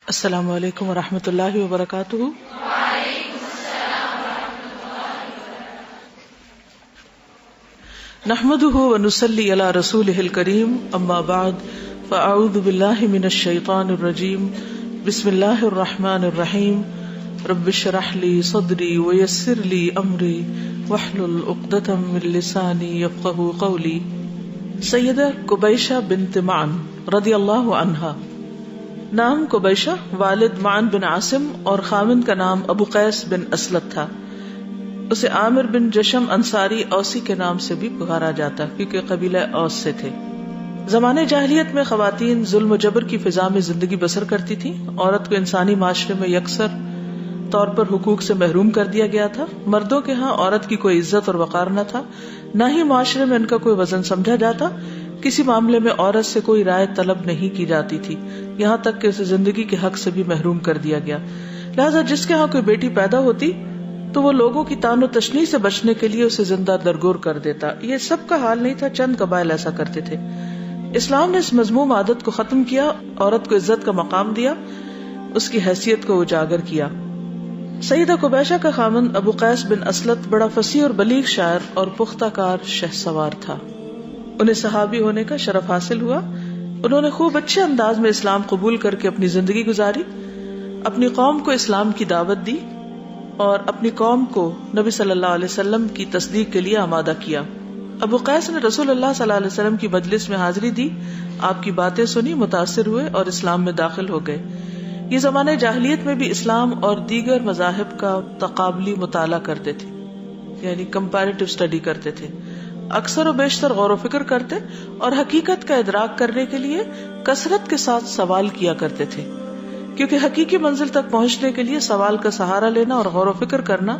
السلام علیکم ورحمۃ اللہ وبرکاتہ۔ وعلیکم السلام ورحمۃ اللہ وبرکاتہ۔ نحمده ونصلی علی رسولہ الکریم، اما بعد فاعوذ باللہ من الشیطان الرجیم، بسم اللہ الرحمن الرحیم، رب اشرح لی صدری ویسر لی امری واحلل عقدۃ من لسانی یفقهوا قولی۔ سیدہ کبیشہ بنت مان رضی اللہ عنہا، نام کبیشہ، والد مان بن عاصم اور خاوند کا نام ابو قیس بن اسلط تھا۔ اسے عامر بن جشم انصاری اوسی کے نام سے بھی پکارا جاتا کیونکہ قبیلہ اوس سے تھے۔ زمانے جاہلیت میں خواتین ظلم و جبر کی فضا میں زندگی بسر کرتی تھیں۔ عورت کو انسانی معاشرے میں یکسر طور پر حقوق سے محروم کر دیا گیا تھا۔ مردوں کے ہاں عورت کی کوئی عزت اور وقار نہ تھا، نہ ہی معاشرے میں ان کا کوئی وزن سمجھا جاتا۔ کسی معاملے میں عورت سے کوئی رائے طلب نہیں کی جاتی تھی، یہاں تک کہ اسے زندگی کے حق سے بھی محروم کر دیا گیا۔ لہذا جس کے ہاں کوئی بیٹی پیدا ہوتی تو وہ لوگوں کی طعن و تشنیع سے بچنے کے لیے اسے زندہ درگور کر دیتا۔ یہ سب کا حال نہیں تھا، چند قبائل ایسا کرتے تھے۔ اسلام نے اس مذموم عادت کو ختم کیا، عورت کو عزت کا مقام دیا، اس کی حیثیت کو اجاگر کیا۔ سیدہ کبیشہ کا خاوند ابو قیس بن اسلط بڑا فصیح اور بلیغ شاعر اور پختہ کار شہسوار تھا۔ انہیں صحابی ہونے کا شرف حاصل ہوا۔ انہوں نے خوب اچھے انداز میں اسلام قبول کر کے اپنی زندگی گزاری، اپنی قوم کو اسلام کی دعوت دی اور اپنی قوم کو نبی صلی اللہ علیہ وسلم کی تصدیق کے لیے آمادہ کیا۔ ابو قیس نے رسول اللہ صلی اللہ علیہ وسلم کی مجلس میں حاضری دی، آپ کی باتیں سنی، متاثر ہوئے اور اسلام میں داخل ہو گئے۔ یہ زمانے جاہلیت میں بھی اسلام اور دیگر مذاہب کا تقابلی مطالعہ کرتے تھے، یعنی کمپیریٹیو اسٹڈی کرتے تھے، اکثر و بیشتر غور و فکر کرتے اور حقیقت کا ادراک کرنے کے لیے کثرت کے ساتھ سوال کیا کرتے تھے، کیونکہ حقیقی منزل تک پہنچنے کے لیے سوال کا سہارا لینا اور غور و فکر کرنا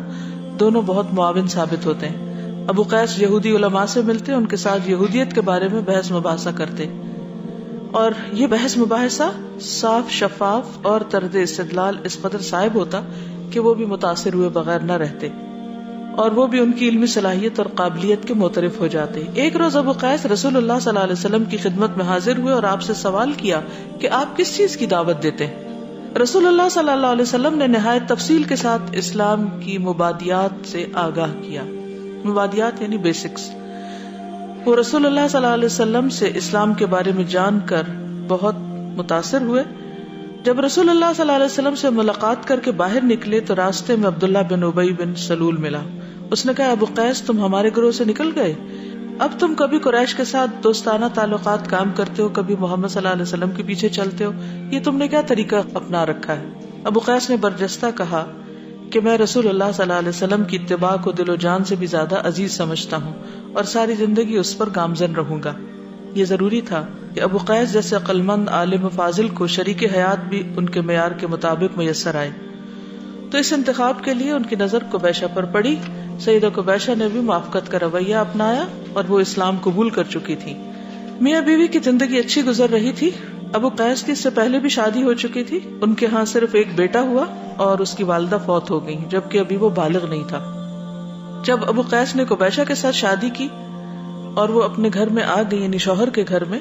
دونوں بہت معاون ثابت ہوتے ہیں۔ ابو قیس یہودی علماء سے ملتے، ان کے ساتھ یہودیت کے بارے میں بحث مباحثہ کرتے، اور یہ بحث مباحثہ صاف، شفاف اور طرز استدلال اس قدر صائب ہوتا کہ وہ بھی متاثر ہوئے بغیر نہ رہتے، اور وہ بھی ان کی علمی صلاحیت اور قابلیت کے معترف ہو جاتے۔ ایک روز ابو قیس رسول اللہ صلی اللہ علیہ وسلم کی خدمت میں حاضر ہوئے اور آپ سے سوال کیا کہ آپ کس چیز کی دعوت دیتے ہیں؟ رسول اللہ صلی اللہ علیہ وسلم نے نہایت تفصیل کے ساتھ اسلام کی مبادیات سے آگاہ کیا۔ مبادیات یعنی بیسکس۔ وہ رسول اللہ صلی اللہ علیہ وسلم سے اسلام کے بارے میں جان کر بہت متاثر ہوئے۔ جب رسول اللہ صلی اللہ علیہ وسلم سے ملاقات کر کے باہر نکلے تو راستے میں عبداللہ بن ابی بن سلول ملا۔ اس نے کہا، ابو قیس تم ہمارے گروہ سے نکل گئے؟ اب تم کبھی قریش کے ساتھ دوستانہ تعلقات قائم کرتے ہو، کبھی محمد صلی اللہ علیہ وسلم کے پیچھے چلتے ہو، یہ تم نے کیا طریقہ اپنا رکھا ہے؟ ابو قیس نے برجستہ کہا کہ میں رسول اللہ صلی اللہ علیہ وسلم کی اتباع کو دل و جان سے بھی زیادہ عزیز سمجھتا ہوں اور ساری زندگی اس پر گامزن رہوں گا۔ یہ ضروری تھا کہ ابو قیس جیسے عقلمند عالم فاضل کو شریک حیات بھی ان کے معیار کے مطابق میسر آئے، تو اس انتخاب کے لیے ان کی نظر کبیشہ پر پڑی۔ سیدہ کبیشہ نے بھی موافقت کا رویہ اپنایا اور وہ اسلام قبول کر چکی تھی۔ میاں بیوی کی زندگی اچھی گزر رہی تھی۔ ابو قیس کی اس سے پہلے بھی شادی ہو چکی تھی، ان کے ہاں صرف ایک بیٹا ہوا اور اس کی والدہ فوت ہو گئی، جبکہ ابھی وہ بالغ نہیں تھا۔ جب ابو قیس نے کبیشہ کے ساتھ شادی کی اور وہ اپنے گھر میں آ گئی، یعنی شوہر کے گھر میں،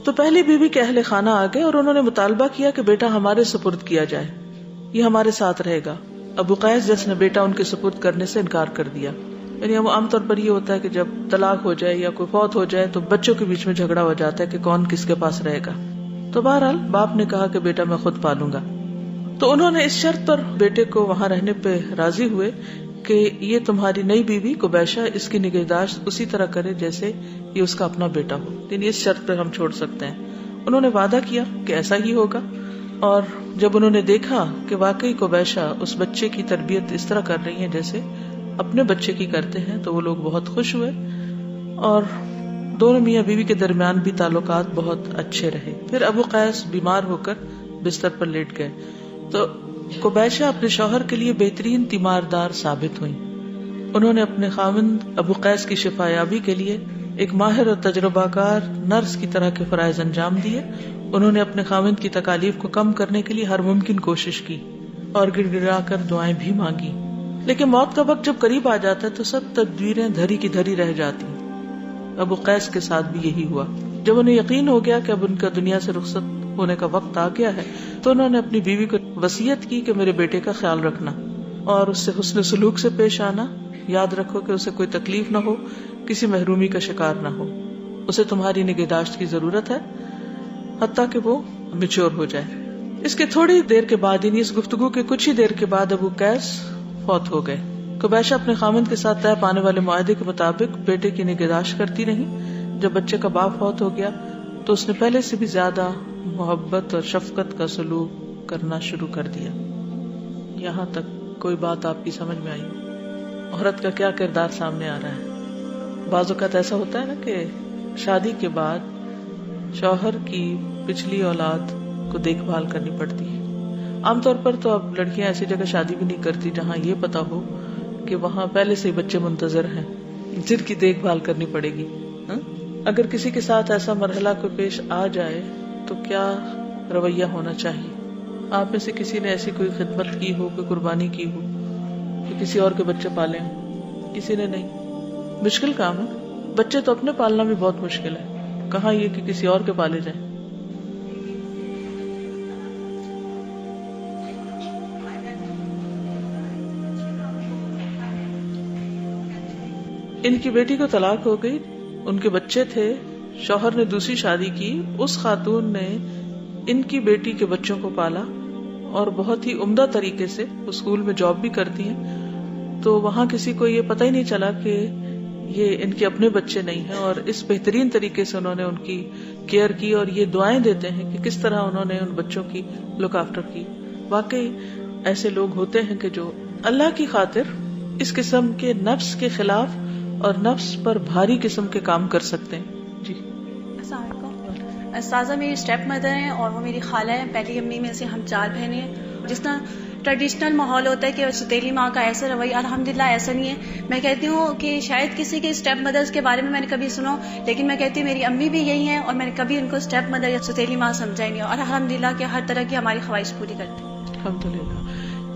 تو پہلی بیوی کے اہل خانہ آ گئے اور انہوں نے مطالبہ کیا کہ بیٹا ہمارے سپرد کیا جائے، یہ ہمارے ساتھ رہے گا۔ ابو قیس جس نے بیٹا ان کے سپرد کرنے سے انکار کر دیا۔ یعنی وہ عام طور پر یہ ہوتا ہے کہ جب طلاق ہو جائے یا کوئی فوت ہو جائے تو بچوں کے بیچ میں جھگڑا ہو جاتا ہے کہ کون کس کے پاس رہے گا۔ تو بہرحال باپ نے کہا کہ بیٹا میں خود پالوں گا۔ تو انہوں نے اس شرط پر بیٹے کو وہاں رہنے پہ راضی ہوئے کہ یہ تمہاری نئی بیوی کبیشہ اس کی نگہداشت اسی طرح کرے جیسے یہ اس کا اپنا بیٹا ہو، یعنی اس شرط پہ ہم چھوڑ سکتے ہیں۔ انہوں نے وعدہ کیا کہ ایسا ہی ہوگا، اور جب انہوں نے دیکھا کہ واقعی کبیشہ اس بچے کی تربیت اس طرح کر رہی ہیں جیسے اپنے بچے کی کرتے ہیں، تو وہ لوگ بہت خوش ہوئے اور دونوں میاں بیوی کے درمیان بھی تعلقات بہت اچھے رہے۔ پھر ابو قیس بیمار ہو کر بستر پر لیٹ گئے تو کبیشہ اپنے شوہر کے لیے بہترین تیماردار ثابت ہوئی۔ انہوں نے اپنے خاوند ابو قیس کی شفا یابی کے لیے ایک ماہر اور تجربہ کار نرس کی طرح کے فرائض انجام دیے۔ انہوں نے اپنے خاوند کی تکالیف کو کم کرنے کے لیے ہر ممکن کوشش کی اور گڑ گڑا کر دعائیں بھی مانگی، لیکن موت کا وقت جب قریب آ جاتا ہے تو سب تدبیریں دھری کی دھری رہ جاتی۔ ابو قیس کے ساتھ بھی یہی ہوا۔ جب انہیں یقین ہو گیا کہ اب ان کا دنیا سے رخصت ہونے کا وقت آ گیا ہے تو انہوں نے اپنی بیوی کو وصیت کی کہ میرے بیٹے کا خیال رکھنا اور اس سے حسن سلوک سے پیش آنا. یاد رکھو کہ اسے کوئی تکلیف نہ ہو, کسی محرومی کا شکار نہ ہو. اسے تمہاری نگہداشت کی ضرورت ہے حتیٰ کہ وہ میچور ہو جائے. اس کے تھوڑی دیر کے بعد یعنی اس گفتگو کے کچھ ہی دیر کے بعد ابو قیس فوت ہو گئے. کبیشہ اپنے خامند کے ساتھ طے پانے والے معاہدے کے مطابق بیٹے کی نگہداشت کرتی رہی. جب بچے کا باپ فوت ہو گیا تو اس نے پہلے سے بھی زیادہ محبت اور شفقت کا سلوک کرنا شروع کر دیا. یہاں تک کوئی بات آپ کی سمجھ میں آئی؟ عورت کا کیا کردار سامنے آ رہا ہے. بعض اوقات ایسا ہوتا ہے نا کہ شادی کے بعد شوہر کی پچھلی اولاد کو دیکھ بھال کرنی پڑتی ہے. عام طور پر تو اب لڑکیاں ایسی جگہ شادی بھی نہیں کرتی جہاں یہ پتا ہو کہ وہاں پہلے سے ہی بچے منتظر ہیں جن کی دیکھ بھال کرنی پڑے گی. اگر کسی کے ساتھ ایسا مرحلہ کو پیش آ جائے تو کیا رویہ ہونا چاہیے؟ آپ میں سے کسی نے ایسی کوئی خدمت کی ہو, کوئی قربانی کی ہو کہ کسی اور کے بچے پالے ہوں؟ کسی نے نہیں. مشکل کام ہے. بچے تو اپنے پالنا بھی بہت مشکل ہے, کہاں یہ کہ کسی اور کے پالے جائیں. ان کی بیٹی کو طلاق ہو گئی, ان کے بچے تھے, شوہر نے دوسری شادی کی. اس خاتون نے ان کی بیٹی کے بچوں کو پالا اور بہت ہی عمدہ طریقے سے. وہ اسکول میں جاب بھی کرتی ہیں, تو وہاں کسی کو یہ پتہ ہی نہیں چلا کہ یہ ان کے اپنے بچے نہیں ہیں, اور اس بہترین طریقے سے انہوں نے ان کی کیئر کی. اور یہ دعائیں دیتے ہیں کہ کس طرح انہوں نے ان بچوں کی لک آفٹر کی. واقعی ایسے لوگ ہوتے ہیں کہ جو اللہ کی خاطر اس قسم کے نفس کے خلاف اور نفس پر بھاری قسم کے کام کر سکتے ہیں. جی السلام علیکم. استاذہ میری اسٹیپ مدر ہیں اور وہ میری خالہ ہیں. پہلی امی میں سے ہم 4 بہنیں ہیں. جس طرح ٹریڈیشنل ماحول ہوتا ہے کہ ستیلی ماں کا ایسا رویہ, الحمدللہ ایسا نہیں ہے. میں کہتی ہوں کہ شاید کسی کے اسٹیپ مدرس کے بارے میں نے کبھی سنا, لیکن میں کہتی ہوں میری امی بھی یہی ہیں اور میں نے کبھی ان کو اسٹیپ مدر یا ستیلی ماں سمجھا ہی نہیں, اور الحمدللہ کہ ہر طرح کی ہماری خواہش پوری کرتے ہیں. الحمدللہ,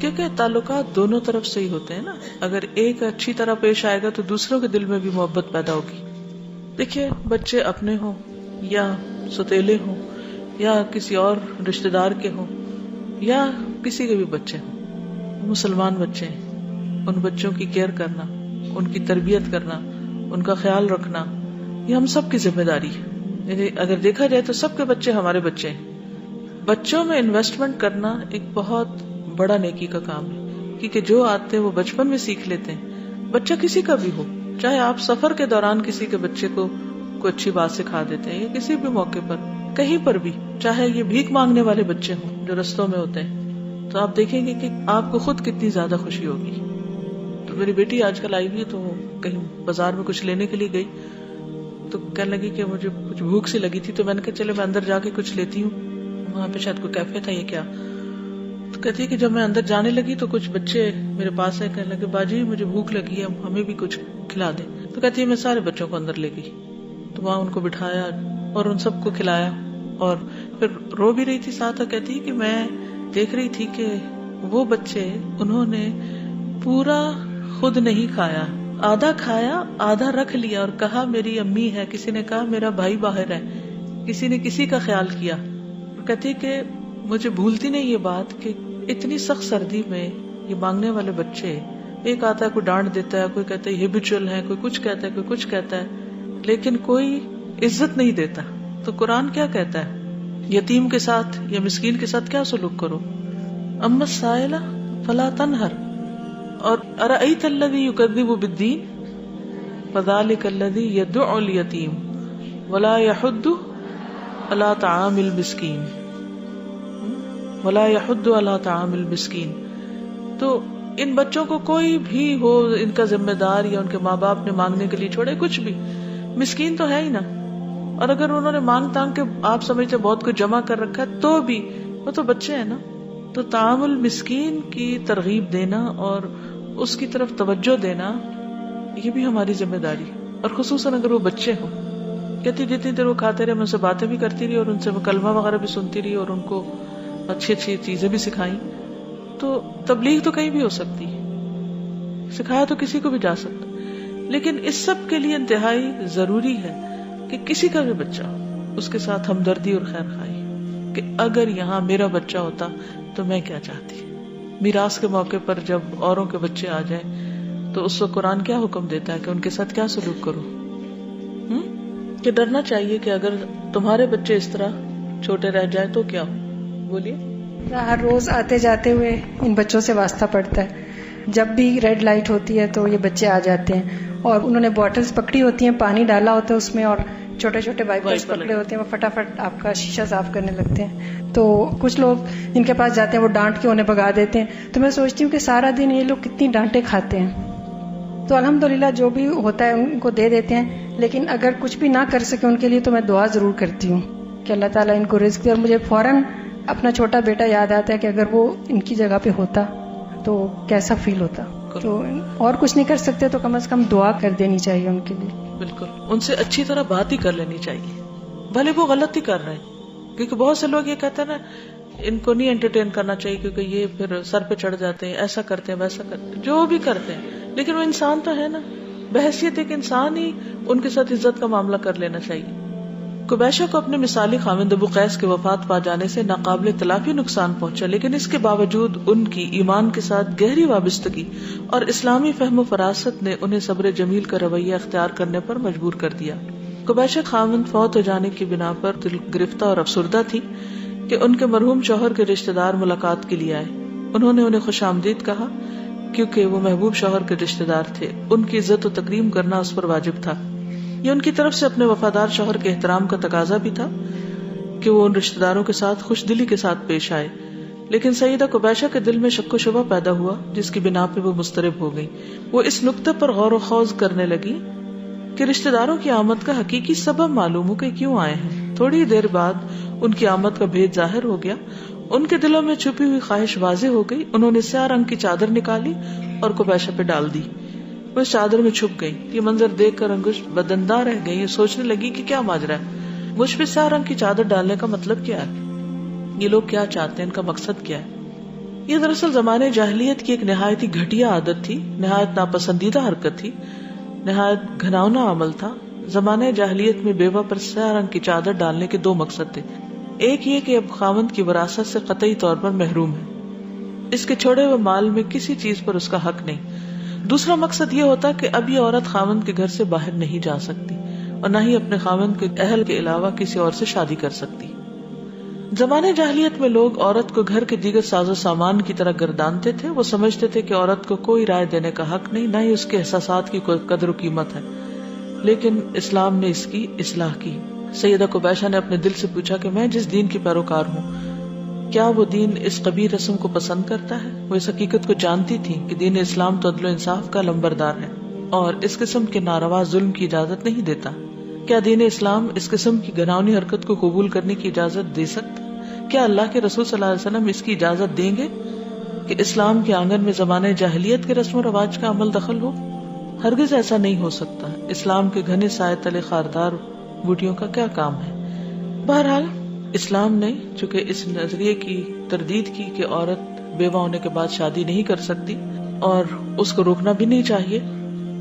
کیونکہ تعلقات دونوں طرف سے ہی ہوتے ہیں نا. اگر ایک اچھی طرح پیش آئے گا تو دوسروں کے دل میں بھی محبت پیدا ہوگی. دیکھیے, بچے اپنے ہوں یا ستیلے ہوں یا کسی اور رشتہ دار کے ہوں یا کسی کے بھی بچے ہوں, مسلمان بچے ہیں, ان بچوں کی کیئر کرنا, ان کی تربیت کرنا, ان کا خیال رکھنا, یہ ہم سب کی ذمہ داری ہے. یعنی اگر دیکھا جائے تو سب کے بچے ہمارے بچے ہیں. بچوں میں انویسٹمنٹ کرنا ایک بہت بڑا نیکی کا کام ہے, کیونکہ جو آتے ہیں وہ بچپن میں سیکھ لیتے ہیں. بچہ کسی کا بھی ہو, چاہے آپ سفر کے دوران کسی کے بچے کو کوئی اچھی بات سکھا دیتے ہیں یا کسی بھی موقع پر کہیں پر بھی, چاہے یہ بھیک مانگنے والے بچے ہوں جو رستوں میں ہوتے ہیں, تو آپ دیکھیں گے کہ آپ کو خود کتنی زیادہ خوشی ہوگی. تو میری بیٹی آج کل آئی ہوئی, تو کہیں بازار میں کچھ لینے کے لیے گئی تو کہنے لگی کہ مجھے کچھ بھوک سی لگی تھی, تو میں نے کہا چلے میں اندر جا کے کچھ لیتی ہوں. وہاں پہ شاید کوئی کیفے تھا, یہ کیا. تو کہتی ہے کہ جب میں اندر جانے لگی تو کچھ بچے میرے پاس آئے, کہنے لگے باجی مجھے بھوک لگی ہے, ہمیں بھی کچھ کھلا دے. تو کہتی ہے میں سارے بچوں کو اندر لے گئی, تو وہاں ان کو بٹھایا اور ان سب کو کھلایا, اور پھر رو بھی رہی تھی ساتھ. کہتی کہ میں دیکھ رہی تھی کہ وہ بچے انہوں نے پورا خود نہیں کھایا, آدھا کھایا آدھا رکھ لیا اور کہا میری امی ہے, کسی نے کہا میرا بھائی باہر ہے, کسی نے کسی کا خیال کیا. کہتی کہ مجھے بھولتی نہیں یہ بات کہ اتنی سخت سردی میں یہ مانگنے والے بچے, ایک آتا ہے کوئی ڈانٹ دیتا ہے, کوئی کہتا ہے یہ ہیبیچول ہے, کوئی کچھ کہتا ہے, کوئی کچھ کہتا ہے, لیکن کوئی عزت نہیں دیتا. تو قرآن کیا کہتا ہے, یتیم کے ساتھ یا مسکین کے ساتھ کیا سلوک کرو. اما السائل فلا تنہر, اور ارأیت الذی یکذب بالدین فذلک الذی یدع الیتیم ولا یحض علی طعام المسکین ولا یحض علی طعام المسکین. تو ان بچوں کو کوئی بھی ہو, ان کا ذمہ دار یا ان کے ماں باپ نے مانگنے کے لیے چھوڑے, کچھ بھی, مسکین تو ہے ہی نا. اور اگر انہوں نے مانگ تانگ کے آپ سمجھتے بہت کچھ جمع کر رکھا ہے تو بھی وہ تو بچے ہیں نا. تو طعام المسکین کی ترغیب دینا اور اس کی طرف توجہ دینا یہ بھی ہماری ذمہ داری ہے, اور خصوصاً اگر وہ بچے ہوں. کہتی جتنی دیر وہ کھاتے رہے میں ان سے باتیں بھی کرتی رہی اور ان سے کلمہ وغیرہ بھی سنتی رہی اور ان کو اچھی اچھی چیزیں بھی سکھائیں. تو تبلیغ تو کہیں بھی ہو سکتی, سکھایا تو کسی کو بھی جا سکتا, لیکن اس سب کے لیے انتہائی ضروری ہے کہ کسی کا بھی بچہ اس کے ساتھ ہمدردی اور خیر خواہی. کہ اگر یہاں میرا بچہ ہوتا تو میں کیا چاہتی. میراث کے موقع پر جب اوروں کے بچے آ جائیں تو اس وقت قرآن کیا حکم دیتا ہے کہ ان کے ساتھ کیا سلوک کرو؟ کہ ڈرنا چاہیے کہ اگر تمہارے بچے اس طرح چھوٹے رہ جائے تو کیا ہو. بولیے. ہر روز آتے جاتے ہوئے ان بچوں سے واسطہ پڑتا ہے. جب بھی ریڈ لائٹ ہوتی ہے تو یہ بچے آ جاتے ہیں اور انہوں نے بوٹلز پکڑی ہوتی ہیں, پانی ڈالا ہوتا ہے اس میں اور چھوٹے چھوٹے وائپرز پکڑے ہوتے ہیں, وہ فٹافٹ آپ کا شیشہ صاف کرنے لگتے ہیں. تو کچھ لوگ جن کے پاس جاتے ہیں وہ ڈانٹ کے انہیں بھگا دیتے ہیں. تو میں سوچتی ہوں کہ سارا دن یہ لوگ کتنی ڈانٹیں کھاتے ہیں. تو الحمدللہ جو بھی ہوتا ہے ان کو دے دیتے ہیں, لیکن اگر کچھ بھی نہ کر سکے ان کے لیے تو میں دعا ضرور کرتی ہوں کہ اللہ تعالیٰ ان کو رزق دے. اور مجھے فوراً اپنا چھوٹا بیٹا یاد آتا ہے کہ اگر وہ ان کی جگہ پہ ہوتا تو کیسا فیل ہوتا. تو اور کچھ نہیں کر سکتے تو کم از کم دعا کر دینی چاہیے ان کے لیے. بالکل, ان سے اچھی طرح بات ہی کر لینی چاہیے, بھلے وہ غلط ہی کر رہے ہیں. کیونکہ بہت سے لوگ یہ کہتے ہیں نا ان کو نہیں انٹرٹین کرنا چاہیے کیونکہ یہ پھر سر پہ چڑھ جاتے ہیں, ایسا کرتے ہیں ویسا کرتے ہیں, جو بھی کرتے ہیں, لیکن وہ انسان تو ہے نا, بحیثیت ایک انسان ہی ان کے ساتھ عزت کا معاملہ کر لینا چاہیے. کبیشہ کو اپنے مثالی خاوند ابو قیس کے وفات پا جانے سے ناقابل تلافی نقصان پہنچا, لیکن اس کے باوجود ان کی ایمان کے ساتھ گہری وابستگی اور اسلامی فہم و فراست نے انہیں صبر جمیل کا رویہ اختیار کرنے پر مجبور کر دیا. کبیشہ خاوند فوت ہو جانے کی بنا پر دل گرفتہ اور افسردہ تھی کہ ان کے مرحوم شوہر کے رشتہ دار ملاقات کے لیے آئے. انہوں نے انہیں خوش آمدید کہا کیونکہ وہ محبوب شوہر کے رشتہ دار تھے. ان کی عزت و تکریم کرنا اس پر واجب تھا. یہ ان کی طرف سے اپنے وفادار شوہر کے احترام کا تقاضا بھی تھا کہ وہ ان رشتہ داروں کے ساتھ خوش دلی کے ساتھ پیش آئے. لیکن سیدہ کبیشہ کے دل میں شک و شبہ پیدا ہوا جس کی بنا پہ وہ مضطرب ہو گئی. وہ اس نقطے پر غور و خوض کرنے لگی کہ رشتہ داروں کی آمد کا حقیقی سبب معلوم ہو کہ کیوں آئے ہیں. تھوڑی دیر بعد ان کی آمد کا بھید ظاہر ہو گیا. ان کے دلوں میں چھپی ہوئی خواہش واضح ہو گئی. انہوں نے سیاہ رنگ کی چادر نکالی اور کبیشہ پہ ڈال دی. وہ اس چادر میں چھپ گئی. یہ منظر دیکھ کر انگشت بدندہ رہ گئی. یہ سوچنے لگی کہ کیا ماجرا ہے, مجھ پہ سیاہ رنگ کی چادر ڈالنے کا مطلب کیا ہے, یہ لوگ کیا چاہتے ہیں, ان کا مقصد کیا ہے. یہ دراصل زمانے جاہلیت کی ایک نہایت ہی گھٹیا عادت تھی, نہایت ناپسندیدہ حرکت تھی, نہایت گھناؤنا عمل تھا. زمانے جاہلیت میں بیوہ پر سیاہ رنگ کی چادر ڈالنے کے دو مقصد تھے. ایک یہ کہ اب خاوند کی وراثت سے قطعی طور پر محروم ہے, اس کے چھوڑے ہوئے مال میں کسی چیز پر اس کا حق نہیں. دوسرا مقصد یہ ہوتا کہ اب یہ عورت خاوند کے گھر سے باہر نہیں جا سکتی اور نہ ہی اپنے خاوند کے اہل کے علاوہ کسی اور سے شادی کر سکتی. زمانے جاہلیت میں لوگ عورت کو گھر کے دیگر ساز و سامان کی طرح گردانتے تھے. وہ سمجھتے تھے کہ عورت کو کوئی رائے دینے کا حق نہیں, نہ ہی اس کے احساسات کی کوئی قدر و قیمت ہے. لیکن اسلام نے اس کی اصلاح کی. سیدہ کبیشہ نے اپنے دل سے پوچھا کہ میں جس دین کی پیروکار ہوں, کیا وہ دین اس قبیح رسم کو پسند کرتا ہے؟ وہ اس حقیقت کو جانتی تھی کہ دین اسلام تو عدل و انصاف کا لمبردار ہے اور اس قسم کے ناروا ظلم کی اجازت نہیں دیتا. کیا دین اسلام اس قسم کی گھناؤنی حرکت کو قبول کرنے کی اجازت دے سکتا؟ کیا اللہ کے رسول صلی اللہ علیہ وسلم اس کی اجازت دیں گے کہ اسلام کے آنگن میں زمانے جاہلیت کے رسم و رواج کا عمل دخل ہو؟ ہرگز ایسا نہیں ہو سکتا. اسلام کے گھنے سائے تلے خاردار بوٹیوں کا کیا کام ہے؟ بہرحال اسلام نے چونکہ اس نظریے کی تردید کی کہ عورت بیوہ ہونے کے بعد شادی نہیں کر سکتی اور اس کو روکنا بھی نہیں چاہیے,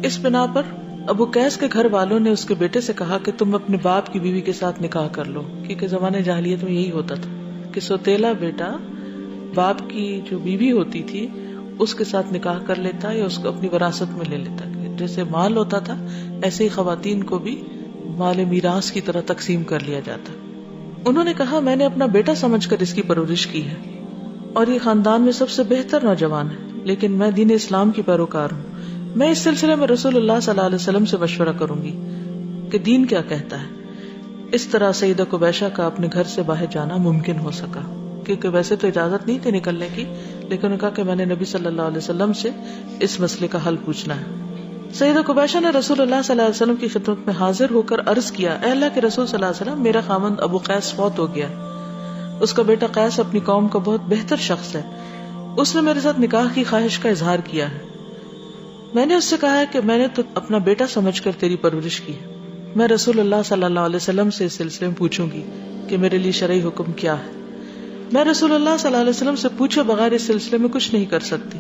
اس بنا پر ابو قیس کے گھر والوں نے اس کے بیٹے سے کہا کہ تم اپنے باپ کی بیوی کے ساتھ نکاح کر لو, کیونکہ زمانے جاہلیت میں یہی ہوتا تھا کہ سوتیلا بیٹا باپ کی جو بیوی ہوتی تھی اس کے ساتھ نکاح کر لیتا یا اس کو اپنی وراثت میں لے لیتا. جیسے مال ہوتا تھا ایسے ہی خواتین کو بھی مال میراث کی طرح تقسیم کر لیا جاتا. انہوں نے کہا میں نے اپنا بیٹا سمجھ کر اس کی پرورش کی ہے اور یہ خاندان میں سب سے بہتر نوجوان ہے, لیکن میں دین اسلام کی پیروکار ہوں. میں اس سلسلے میں رسول اللہ صلی اللہ علیہ وسلم سے مشورہ کروں گی کہ دین کیا کہتا ہے. اس طرح سیدہ کبیشہ کا اپنے گھر سے باہر جانا ممکن ہو سکا, کیونکہ ویسے تو اجازت نہیں تھی نکلنے کی, لیکن انہوں نے کہا کہ میں نے نبی صلی اللہ علیہ وسلم سے اس مسئلے کا حل پوچھنا ہے. سیدہ کبیشہ نے رسول اللہ صلی اللہ علیہ وسلم کی خدمت میں حاضر ہو کر عرض کیا, اے اللہ کے رسول صلی اللہ علیہ وسلم, میرا خاوند ابو قیس فوت ہو گیا. اس کا بیٹا قیس اپنی قوم کا بہت بہتر شخص ہے. اس نے میرے ساتھ نکاح کی خواہش کا اظہار کیا ہے. میں نے اس سے کہا ہے کہ میں نے تو اپنا بیٹا سمجھ کر تیری پرورش کی ہے. میں رسول اللہ صلی اللہ علیہ وسلم سے اس سلسلے میں پوچھوں گی کہ میرے لیے شرعی حکم کیا ہے. میں رسول اللہ صلی اللہ علیہ وسلم سے پوچھے بغیر اس سلسلے میں کچھ نہیں کر سکتی.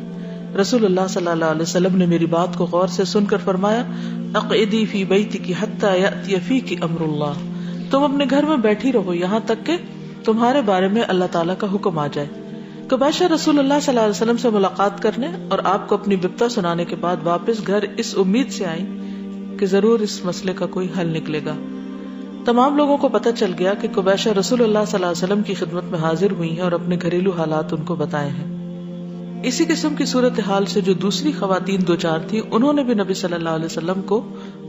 رسول اللہ صلی اللہ علیہ وسلم نے میری بات کو غور سے سن کر فرمایا, اقعدی فی بیتک حتی یأتی فیک امر اللہ, تم اپنے گھر میں بیٹھی رہو یہاں تک کہ تمہارے بارے میں اللہ تعالیٰ کا حکم آ جائے. کبیشہ رسول اللہ صلی اللہ علیہ وسلم سے ملاقات کرنے اور آپ کو اپنی بپتا سنانے کے بعد واپس گھر اس امید سے آئیں کہ ضرور اس مسئلے کا کوئی حل نکلے گا. تمام لوگوں کو پتہ چل گیا کہ کبیشہ رسول اللہ صلی اللہ علیہ وسلم کی خدمت میں حاضر ہوئی ہیں اور اپنے گھریلو حالات ان کو بتائے ہیں. اسی قسم کی صورتحال سے جو دوسری خواتین دوچار تھیں انہوں نے بھی نبی صلی اللہ علیہ وسلم کو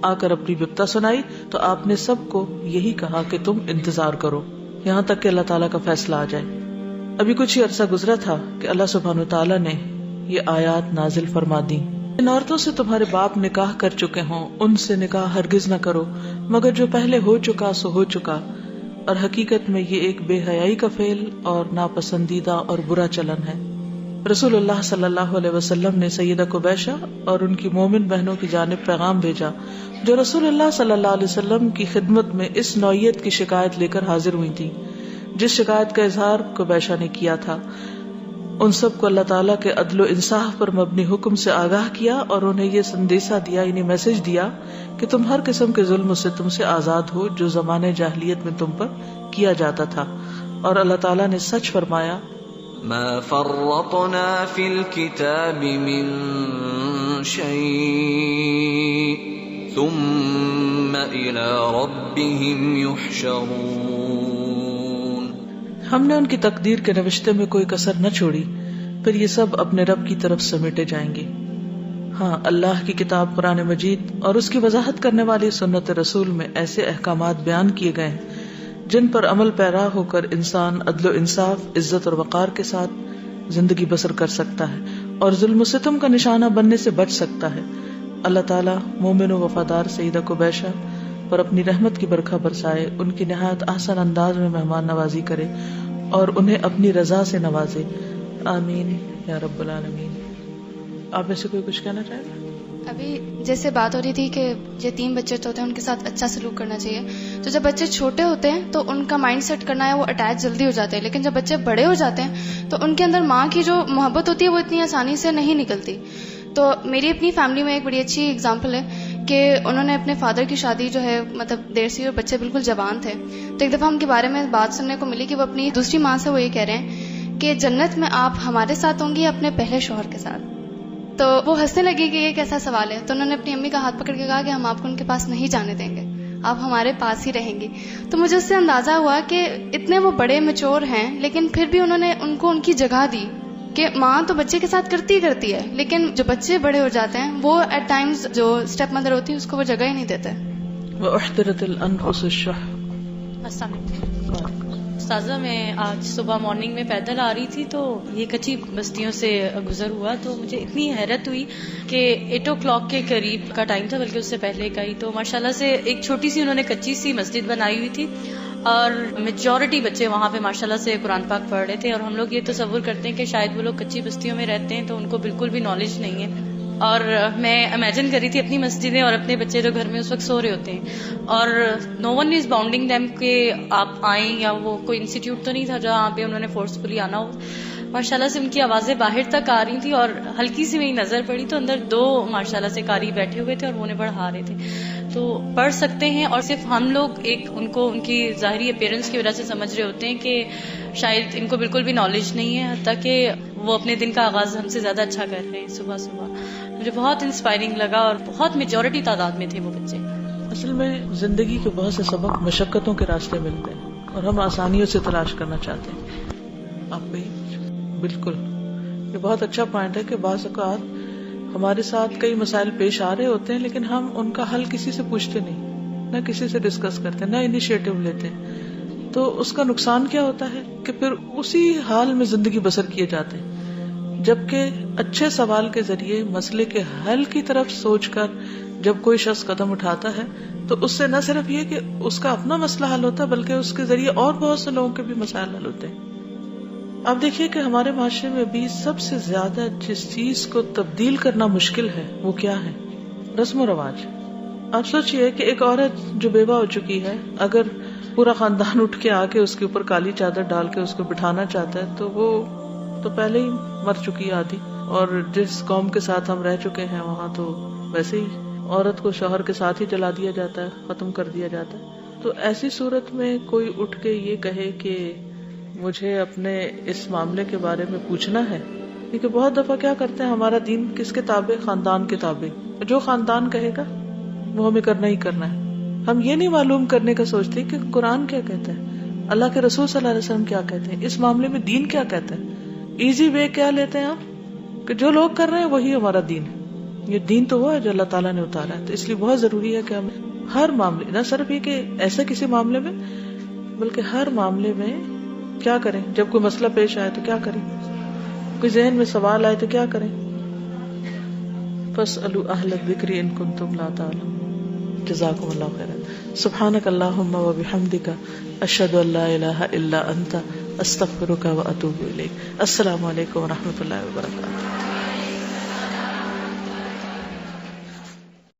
آ کر اپنی بپتا سنائی تو آپ نے سب کو یہی کہا کہ تم انتظار کرو یہاں تک کہ اللہ تعالیٰ کا فیصلہ آ جائے. ابھی کچھ ہی عرصہ گزرا تھا کہ اللہ سبحانہ وتعالیٰ نے یہ آیات نازل فرما دی. ان عورتوں سے تمہارے باپ نکاح کر چکے ہوں ان سے نکاح ہرگز نہ کرو مگر جو پہلے ہو چکا سو ہو چکا، اور حقیقت میں یہ ایک بے حیائی کا فعل اور ناپسندیدہ اور برا چلن ہے. رسول اللہ صلی اللہ علیہ وسلم نے سیدہ کبیشہ اور ان کی مومن بہنوں کی جانب پیغام بھیجا جو رسول اللہ صلی اللہ علیہ وسلم کی خدمت میں اس نوعیت کی شکایت لے کر حاضر ہوئی تھی جس شکایت کا اظہار کبیشہ نے کیا تھا. ان سب کو اللہ تعالیٰ کے عدل و انصاف پر مبنی حکم سے آگاہ کیا اور انہیں یہ سندیسہ دیا یعنی میسج دیا کہ تم ہر قسم کے ظلم و ستم سے آزاد ہو جو زمانے جاہلیت میں تم پر کیا جاتا تھا. اور اللہ تعالیٰ نے سچ فرمایا ما فرطنا فی الکتاب من شیء ثم الى ربهم یحشرون. ہم نے ان کی تقدیر کے نوشتے میں کوئی کسر نہ چھوڑی پھر یہ سب اپنے رب کی طرف سمیٹے جائیں گے. ہاں اللہ کی کتاب قرآن مجید اور اس کی وضاحت کرنے والی سنت رسول میں ایسے احکامات بیان کیے گئے ہیں جن پر عمل پیرا ہو کر انسان عدل و انصاف عزت اور وقار کے ساتھ زندگی بسر کر سکتا ہے اور ظلم و ستم کا نشانہ بننے سے بچ سکتا ہے. اللہ تعالیٰ مومن و وفادار سیدہ کبیشہ پر اپنی رحمت کی برکھا برسائے، ان کی نہایت احسن انداز میں مہمان نوازی کرے اور انہیں اپنی رضا سے نوازے. آمین یا رب العالمین. آپ میں سے کوئی کچھ کہنا چاہے گا؟ ابھی جیسے بات ہو رہی تھی کہ یتیم بچے ہوتے ہیں ان کے ساتھ اچھا سلوک کرنا چاہیے، تو جب بچے چھوٹے ہوتے ہیں تو ان کا مائنڈ سیٹ کرنا ہے وہ اٹیچ جلدی ہو جاتے ہیں، لیکن جب بچے بڑے ہو جاتے ہیں تو ان کے اندر ماں کی جو محبت ہوتی ہے وہ اتنی آسانی سے نہیں نکلتی. تو میری اپنی فیملی میں ایک بڑی اچھی اگزامپل ہے کہ انہوں نے اپنے فادر کی شادی جو ہے مطلب دیر سے، اور بچے بالکل جوان تھے، تو ایک دفعہ ان کے بارے میں بات سننے کو ملی کہ وہ اپنی دوسری ماں سے وہ یہ کہہ رہے ہیں کہ جنت میں آپ ہمارے ساتھ ہوں گی یا اپنے پہلے شوہر کے ساتھ. تو وہ ہنسنے لگی کہ یہ کیسا سوال ہے. تو انہوں نے اپنی امی کا ہاتھ پکڑ کے کہا کہ ہم آپ کو ان کے پاس نہیں جانے دیں گے، آپ ہمارے پاس ہی رہیں گی. تو مجھے اس سے اندازہ ہوا کہ اتنے وہ بڑے میچور ہیں لیکن پھر بھی انہوں نے ان کو ان کی جگہ دی کہ ماں تو بچے کے ساتھ کرتی ہے، لیکن جو بچے بڑے ہو جاتے ہیں وہ ایٹ ٹائمز جو اسٹیپ مدر ہوتی ہے اس کو وہ جگہ ہی نہیں دیتے. وَأُحْضِرَتِ الْأَنفُسُ الشُّحَّ. السلام علیکم. استاذہ میں آج صبح مارننگ میں پیدل آ رہی تھی تو یہ کچی بستیوں سے گزر ہوا تو مجھے اتنی حیرت ہوئی کہ 8 o'clock کے قریب کا ٹائم تھا، بلکہ اس سے پہلے کا ہی. تو ماشاءاللہ سے ایک چھوٹی سی انہوں نے کچی سی مسجد بنائی ہوئی تھی اور میجورٹی بچے وہاں پہ ماشاءاللہ سے قرآن پاک پڑھ رہے تھے. اور ہم لوگ یہ تصور کرتے ہیں کہ شاید وہ لوگ کچی بستیوں میں رہتے ہیں تو ان کو بالکل بھی نالج نہیں ہے. اور میں امیجن کر رہی تھی اپنی مسجدیں اور اپنے بچے جو گھر میں اس وقت سو رہے ہوتے ہیں، اور نو ون از باؤنڈنگ دیم کہ آپ آئیں، یا وہ کوئی انسٹیٹیوٹ تو نہیں تھا جہاں پہ انہوں نے فورسفلی آنا ہو. ماشاءاللہ سے ان کی آوازیں باہر تک آ رہی تھی اور ہلکی سی میری نظر پڑی تو اندر 2 ماشاءاللہ سے قاری بیٹھے ہوئے تھے اور وہ انہیں پڑھا رہے تھے. تو پڑھ سکتے ہیں، اور صرف ہم لوگ ایک ان کو ان کی ظاہری اپیرنس کی وجہ سے سمجھ رہے ہوتے ہیں کہ شاید ان کو بالکل بھی نالج نہیں ہے، حتیٰ کہ وہ اپنے دن کا آغاز ہم سے زیادہ اچھا کر رہے ہیں صبح صبح. مجھے بہت انسپائرنگ لگا اور بہت میجورٹی تعداد میں تھے وہ بچے. اصل میں زندگی کے بہت سے سبق مشقتوں کے راستے ملتے ہیں اور ہم آسانیوں سے تلاش کرنا چاہتے ہیں. آپ بھی بالکل یہ بہت اچھا پوائنٹ ہے کہ بعض اوقات ہمارے ساتھ کئی مسائل پیش آ رہے ہوتے ہیں لیکن ہم ان کا حل کسی سے پوچھتے نہیں، نہ کسی سے ڈسکس کرتے، نہ انیشیٹو لیتے. تو اس کا نقصان کیا ہوتا ہے کہ پھر اسی حال میں زندگی بسر کیے جاتے ہیں. جبکہ اچھے سوال کے ذریعے مسئلے کے حل کی طرف سوچ کر جب کوئی شخص قدم اٹھاتا ہے تو اس سے نہ صرف یہ کہ اس کا اپنا مسئلہ حل ہوتا ہے بلکہ اس کے ذریعے اور بہت سے لوگوں کے بھی مسائل حل ہوتے ہیں. اب دیکھیے کہ ہمارے معاشرے میں بھی سب سے زیادہ جس چیز کو تبدیل کرنا مشکل ہے وہ کیا ہے؟ رسم و رواج. آپ سوچئے کہ ایک عورت جو بیوہ ہو چکی ہے اگر پورا خاندان اٹھ کے آ کے اس کے اوپر کالی چادر ڈال کے اس کو بٹھانا چاہتا ہے تو وہ تو پہلے ہی مر چکی ہے آدھی. اور جس قوم کے ساتھ ہم رہ چکے ہیں وہاں تو ویسے ہی عورت کو شوہر کے ساتھ ہی جلا دیا جاتا ہے، ختم کر دیا جاتا ہے. تو ایسی صورت میں کوئی اٹھ کے یہ کہے کہ مجھے اپنے اس معاملے کے بارے میں پوچھنا ہے، کیونکہ بہت دفعہ کیا کرتے ہیں، ہمارا دین کس کے تابع؟ خاندان کے تابع. جو خاندان کہے گا وہ ہمیں کرنا ہی کرنا ہے. ہم یہ نہیں معلوم کرنے کا سوچتے کہ قرآن کیا کہتا ہے، اللہ کے رسول صلی اللہ علیہ وسلم کیا کہتے ہیں، اس معاملے میں دین کیا کہتا ہے. ایزی وے کیا لیتے ہیں آپ کہ جو لوگ کر رہے ہیں وہی ہمارا دین ہے. یہ دین تو وہ ہے جو اللہ تعالیٰ نے اتارا ہے. تو اس لیے بہت ضروری ہے کہ ہم ہر معاملے، نہ صرف یہ کہ ایسے کسی معاملے میں، بلکہ ہر معاملے میں کیا کریں. جب کوئی مسئلہ پیش آئے تو کیا کریں، کوئی ذہن میں سوال آئے تو کیا کریں. فاسألوا اہل الذکر ان کنتم لا تعلمون. جزاکم اللہ خیرا. سبحانک اللہم وبحمدک، اشہد ان لا الہ الا انت، استغفرک واتوب الیک. السلام علیکم ورحمۃ اللہ وبرکاتہ.